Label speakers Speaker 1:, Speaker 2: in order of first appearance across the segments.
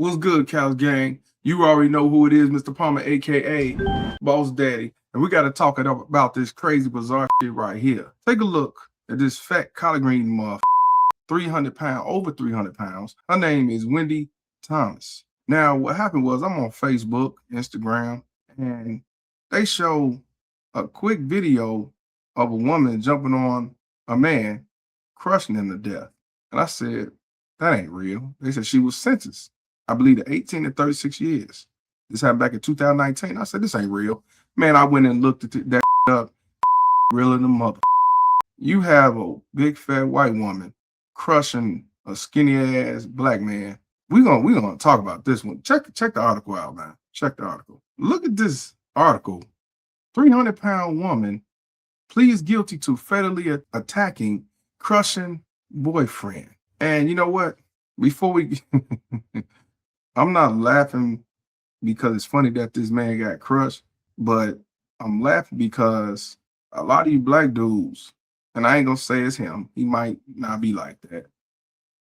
Speaker 1: What's good, Cows Gang? You already know who it is, Mr. Palmer, aka Boss Daddy. And we got to talk about this crazy, bizarre shit right here. Take a look at this fat collard green motherfucker, 300 pounds, over 300 pounds. Her name is Wendy Thomas. Now, what happened was I'm on Facebook, Instagram, and they show a quick video of a woman jumping on a man, crushing him to death. And I said, that ain't real. They said she was sentenced, I believe, to 18 to 36 years. This happened back in 2019. I said, this ain't real. Man, I went and looked at that up. Realer than mother. You have a big fat white woman crushing a skinny ass black man. We gonna talk about this one. Check the article out, man. Check the article. Look at this article. 300-pound woman pleads guilty to fatally attacking, crushing boyfriend. And you know what? Before we, I'm not laughing because it's funny that this man got crushed, but I'm laughing because a lot of you black dudes, and I ain't gonna say it's him, he might not be like that,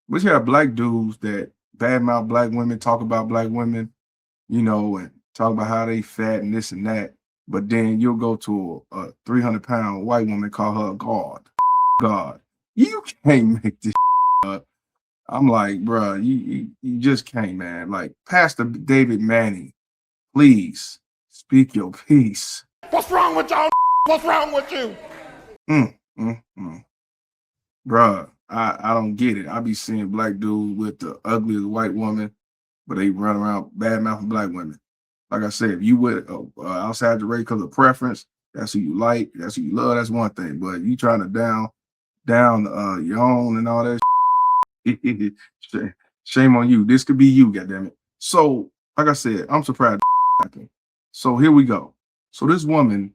Speaker 1: but you have black dudes that badmouth black women, talk about black women, you know, and talk about how they fat and this and that, but then you'll go to a 300-pound white woman, call her a god. God, you can't make this up. I'm like, bro, you just can't, man. Like, Pastor David Manning, please speak your peace.
Speaker 2: What's wrong with y'all? What's wrong with you?
Speaker 1: Bruh, I don't get it. I be seeing black dudes with the ugliest white woman, but they run around bad-mouthing black women. Like I said, if you with outside the race because of preference, that's who you like, that's who you love, that's one thing. But you trying to down your own and all that shame on you. This could be you, goddammit. So, like I said, I'm surprised. So here we go. So this woman,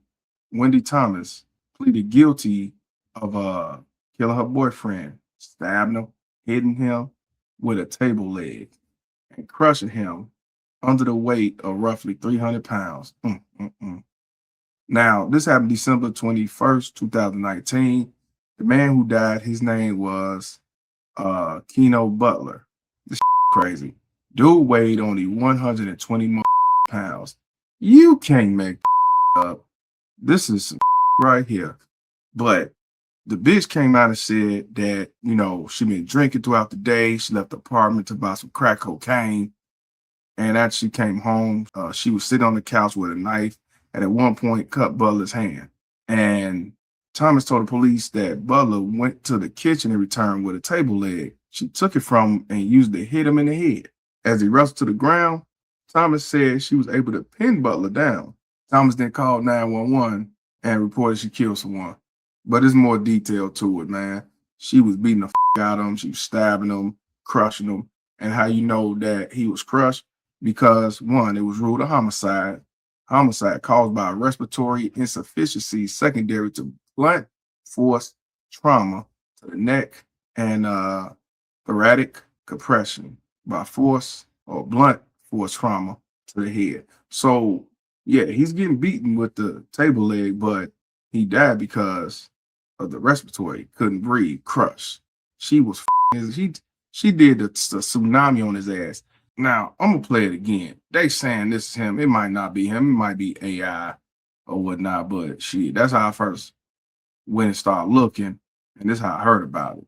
Speaker 1: Wendy Thomas, pleaded guilty of killing her boyfriend, stabbing him, hitting him with a table leg, and crushing him under the weight of roughly 300 pounds. Now, this happened December 21st, 2019. The man who died, his name was Keno Butler. This crazy. Dude weighed only 120 pounds. You can't make up. This is some right here. But the bitch came out and said that, you know, she been drinking throughout the day. She left the apartment to buy some crack cocaine. And after she came home, she was sitting on the couch with a knife and at one point cut Butler's hand. And Thomas told the police that Butler went to the kitchen and returned with a table leg. She took it from him and used it to hit him in the head. As he wrestled to the ground, Thomas said she was able to pin Butler down. Thomas then called 911 and reported she killed someone. But there's more detail to it, man. She was beating the out of him. She was stabbing him, crushing him. And how you know that he was crushed? Because one, it was ruled a homicide. Homicide caused by respiratory insufficiency secondary to blunt force trauma to the neck and thoracic compression by force or blunt force trauma to the head. So yeah, he's getting beaten with the table leg, but he died because of the respiratory, couldn't breathe, crushed. She was she did the tsunami on his ass. Now I'm gonna play it again. They saying this is him. It might not be him. It might be AI or whatnot. But shit, that's how I first went and started looking, and this is how I heard about it.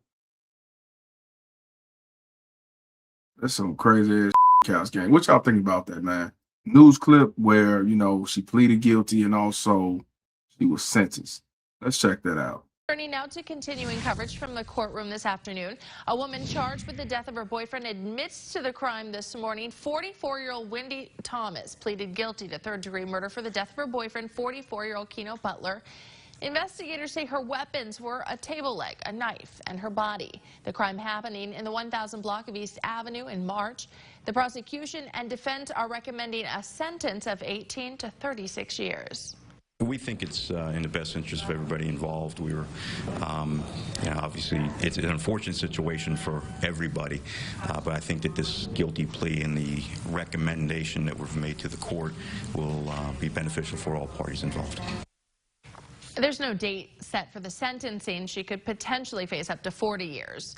Speaker 1: That's some crazy ass Cows Gang. What y'all think about that, man? News clip where, you know, she pleaded guilty and also she was sentenced. Let's check that out.
Speaker 3: Turning now to continuing coverage from the courtroom this afternoon. A woman charged with the death of her boyfriend admits to the crime this morning. 44-year-old Wendy Thomas pleaded guilty to third-degree murder for the death of her boyfriend, 44-year-old Keno Butler. Investigators say her weapons were a table leg, a knife, and her body. The crime happening in the 1000 block of East Avenue in March. The prosecution and defense are recommending a sentence of 18 to 36 years.
Speaker 4: We think it's in the best interest of everybody involved. We were, obviously, it's an unfortunate situation for everybody, but I think that this guilty plea and the recommendation that we've made to the court will be beneficial for all parties involved.
Speaker 3: There's no date set for the sentencing. She could potentially face up to 40 years.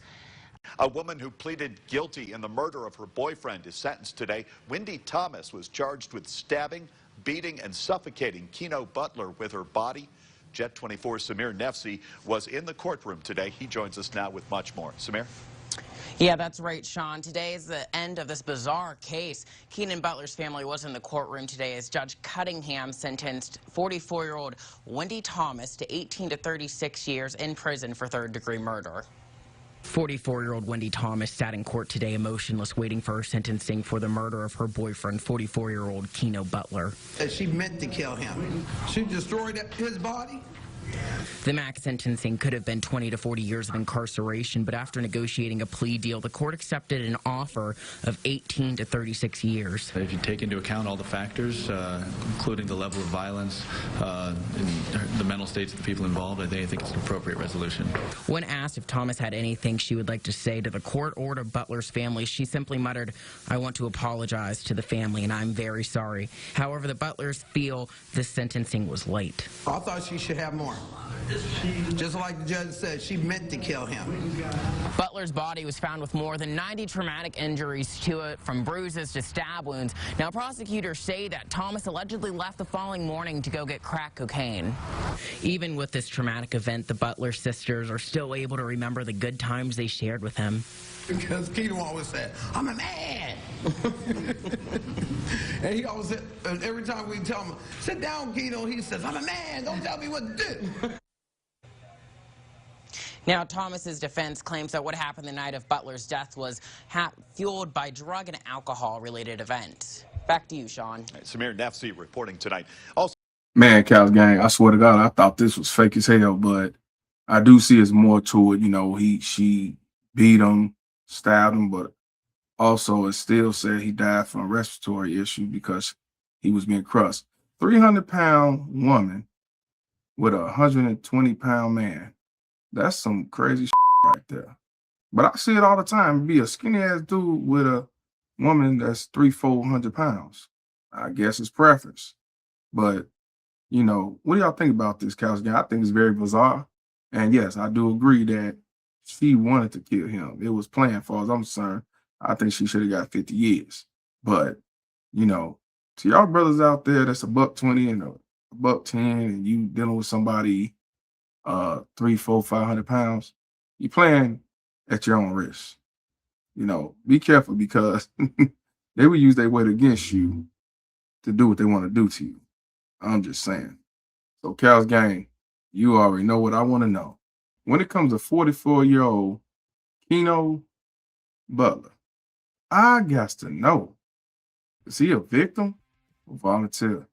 Speaker 5: A woman who pleaded guilty in the murder of her boyfriend is sentenced today. Wendy Thomas was charged with stabbing, beating, and suffocating Keno Butler with her body. Jet 24's Samir Nefsi was in the courtroom today. He joins us now with much more. Samir?
Speaker 6: Yeah, that's right, Sean. Today is the end of this bizarre case. Keenan Butler's family was in the courtroom today as Judge Cunningham sentenced 44-year-old Wendy Thomas to 18 to 36 years in prison for third-degree murder. 44-year-old Wendy Thomas sat in court today emotionless, waiting for her sentencing for the murder of her boyfriend, 44-year-old Keno Butler.
Speaker 7: She meant to kill him. She destroyed his body.
Speaker 6: The max sentencing could have been 20 to 40 years of incarceration, but after negotiating a plea deal, the court accepted an offer of 18 to 36 years.
Speaker 8: If you take into account all the factors, including the level of violence and the mental states of the people involved, I think it's an appropriate resolution.
Speaker 6: When asked if Thomas had anything she would like to say to the court or to Butler's family, she simply muttered, "I want to apologize to the family, and I'm very sorry." However, the Butlers feel this sentencing was late.
Speaker 7: I thought she should have more. Just like the judge said, she meant to kill him.
Speaker 6: Butler's body was found with more than 90 traumatic injuries to it, from bruises to stab wounds. Now, prosecutors say that Thomas allegedly left the following morning to go get crack cocaine. Even with this traumatic event, the Butler sisters are still able to remember the good times they shared with him.
Speaker 7: Because Keno always said, "I'm a man." And he always said, every time we tell him, "Sit down, Keno," he says, "I'm a man, don't tell me what to do."
Speaker 6: Now, Thomas's defense claims that what happened the night of Butler's death was fueled by drug and alcohol-related events. Back to you, Sean.
Speaker 5: Samir Nefsi reporting tonight. Also,
Speaker 1: Man, Cal's gang, I swear to God, I thought this was fake as hell, but I do see it's more to it. You know, she beat him, stabbed him, but also it still said he died from a respiratory issue because he was being crushed. 300-pound woman with a 120-pound man. That's some crazy right there. But I see it all the time. Be a skinny ass dude with a woman that's 300-400 pounds. I guess it's preference. But you know, what do y'all think about this, Cal's gang? I think it's very bizarre. And yes, I do agree that she wanted to kill him. It was planned, as far as I'm concerned. I think she should have got 50 years. But, you know, to y'all brothers out there that's $120 and $110 and you dealing with somebody 300, 400, 500 pounds, you playing at your own risk. You know, be careful because they will use their weight against you to do what they want to do to you. I'm just saying. So, Cal's gang, you already know what I want to know. When it comes to 44-year-old Keno Butler, I got to know, is he a victim or volunteer?